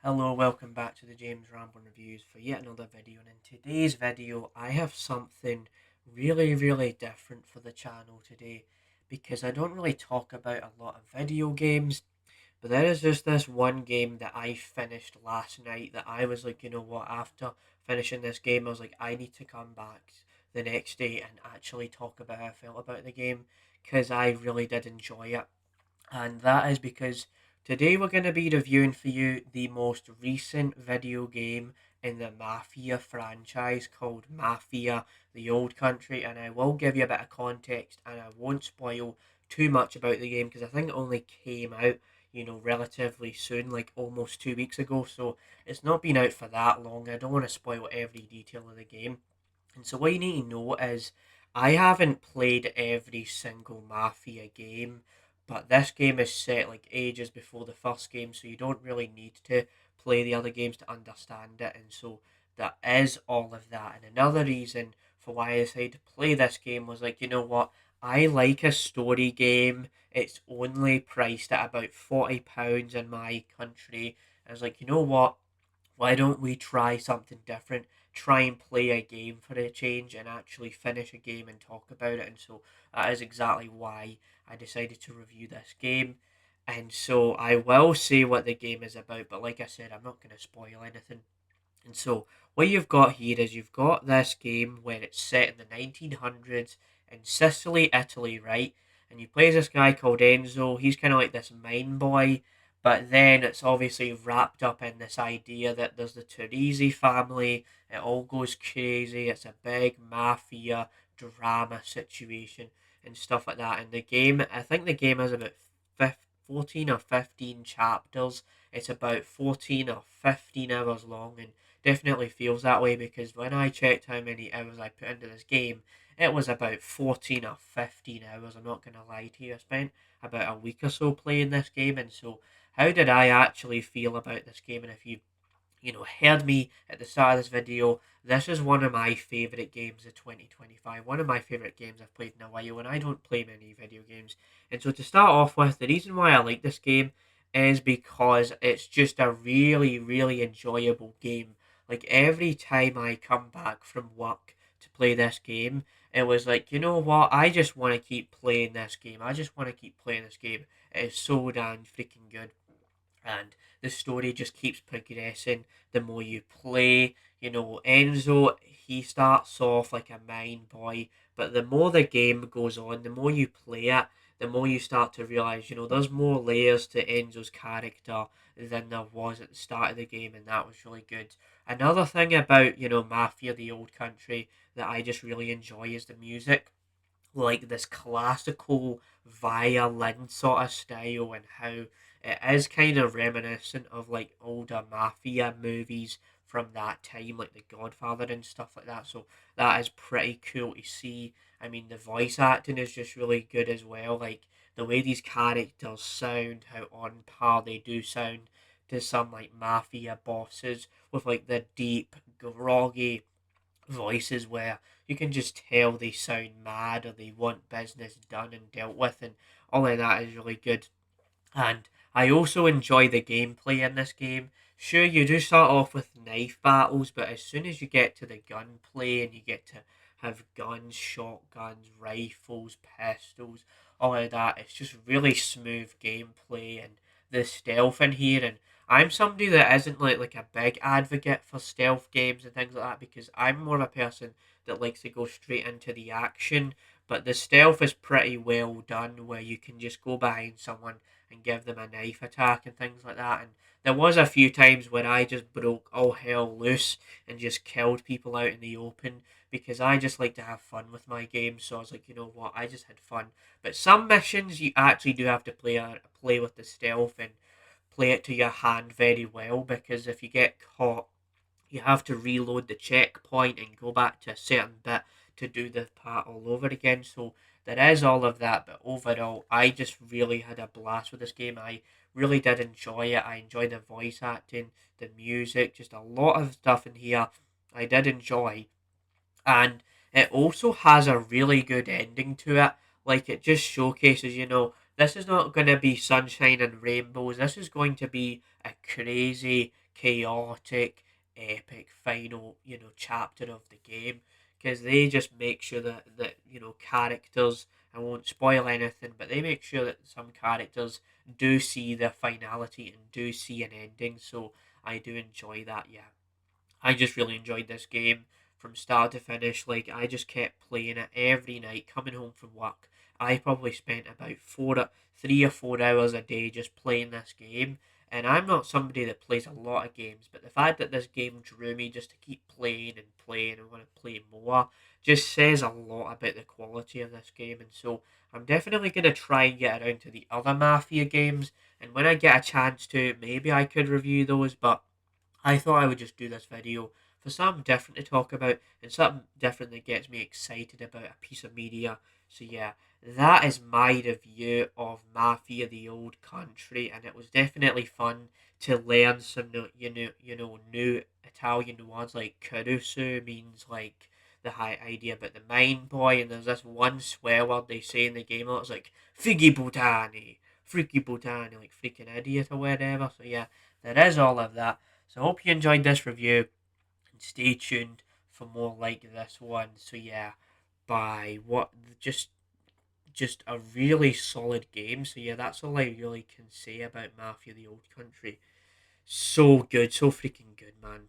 Hello, welcome back to the James Ramblin Reviews for yet another video. And in today's video, I have something really different for the channel today because I don't really talk about a lot of video games, but there is just this one game that I finished last night that I was like, you know what, after finishing this game, I was like, I need to come back the next day and actually talk about how I felt about the game because I really did enjoy it. And that is because today we're going to be reviewing for you the most recent video game in the Mafia franchise called Mafia, the Old Country. And I will give you a bit of context and I won't spoil too much about the game because I think it only came out, relatively soon, like almost 2 weeks ago. So it's not been out for that long. I don't want to spoil every detail of the game. And so what you need to know is I haven't played every single Mafia game, but this game is set like ages before the first game, so you don't really need to play the other games to understand it. And so that is all of that. And another reason for why I decided to play this game was like, you know what? I like a story game. It's only priced at about £40 in my country. I was like, you know what? Why don't we try something different? Try and play a game for a change and actually finish a game and talk about it. And so that is exactly why I decided to review this game. And so I will say what the game is about, but like I said, I'm not going to spoil anything. And so what you've got here is you've got this game where it's set in the 1900s in Sicily, Italy, right? And you play as this guy called Enzo. He's kind of like this mine boy, but then it's obviously wrapped up in this idea that there's the Torrisi family. It all goes crazy. It's a big mafia drama situation and stuff like that. And the game, I think the game has about 14 or 15 chapters. It's about 14 or 15 hours long and definitely feels that way because when I checked how many hours I put into this game, it was about 14 or 15 hours. I'm not going to lie to you. I spent about a week or so playing this game, and so how did I actually feel about this game? And if you heard me at the start of this video, this is one of my favourite games of 2025. One of my favourite games I've played in a while, and I don't play many video games. And so to start off with, the reason why I like this game is because it's just a really enjoyable game. Like every time I come back from work to play this game, it was like, you know what, I just want to keep playing this game. I just want to keep playing this game. It is so damn freaking good and the story just keeps progressing the more you play. Enzo, he starts off like a mine boy, but the more the game goes on, the more you play it, the more you start to realize, there's more layers to Enzo's character than there was at the start of the game, and that was really good. Another thing about, Mafia, the Old Country, that I just really enjoy is the music, like this classical violin sort of style, and how it is kind of reminiscent of like older mafia movies from that time, like The Godfather and stuff like that. So that is pretty cool to see. I mean, the voice acting is just really good as well. Like the way these characters sound, how on par they do sound to some like mafia bosses with like the deep, groggy voices where you can just tell they sound mad or they want business done and dealt with, and all of that is really good. And I also enjoy the gameplay in this game. Sure, you do start off with knife battles, but as soon as you get to the gunplay and you get to have guns, shotguns, rifles, pistols, all of that, it's just really smooth gameplay and the stealth in here. And I'm somebody that isn't like a big advocate for stealth games and things like that because I'm more of a person that likes to go straight into the action. But the stealth is pretty well done where you can just go behind someone and give them a knife attack and things like that. And there was a few times where I just broke all hell loose and just killed people out in the open because I just like to have fun with my games. So I was like, you know what, I just had fun. But some missions you actually do have to play with the stealth and play it to your hand very well because if you get caught you have to reload the checkpoint and go back to a certain bit to do the part all over again. So there is all of that, but overall, I just really had a blast with this game. I really did enjoy it. I enjoyed the voice acting, the music, just a lot of stuff in here I did enjoy, and it also has a really good ending to it. Like it just showcases, this is not going to be sunshine and rainbows. This is going to be a crazy chaotic, epic final, chapter of the game, because they just make sure that characters. I won't spoil anything, but they make sure that some characters do see the finality and do see an ending. So I do enjoy that. Yeah, I just really enjoyed this game from start to finish. Like, I just kept playing it every night coming home from work. I probably spent about 3 or 4 hours a day just playing this game. And I'm not somebody that plays a lot of games, but the fact that this game drew me just to keep playing and playing and want to play more just says a lot about the quality of this game. And so I'm definitely going to try and get around to the other Mafia games. And when I get a chance to, maybe I could review those, but I thought I would just do this video for something different to talk about and something different that gets me excited about a piece of media. So yeah, that is my review of Mafia: The Old Country, and it was definitely fun to learn some new Italian words like Caruso means like the high idea about the mine boy, and there's this one swear word they say in the game. It's like figgy butani, freaky butani, like freaking idiot or whatever. So yeah, there is all of that. So I hope you enjoyed this review and stay tuned for more like this one. So yeah, bye. What just a really solid game. So yeah, that's all I really can say about Mafia: The Old Country. So good, so freaking good, man.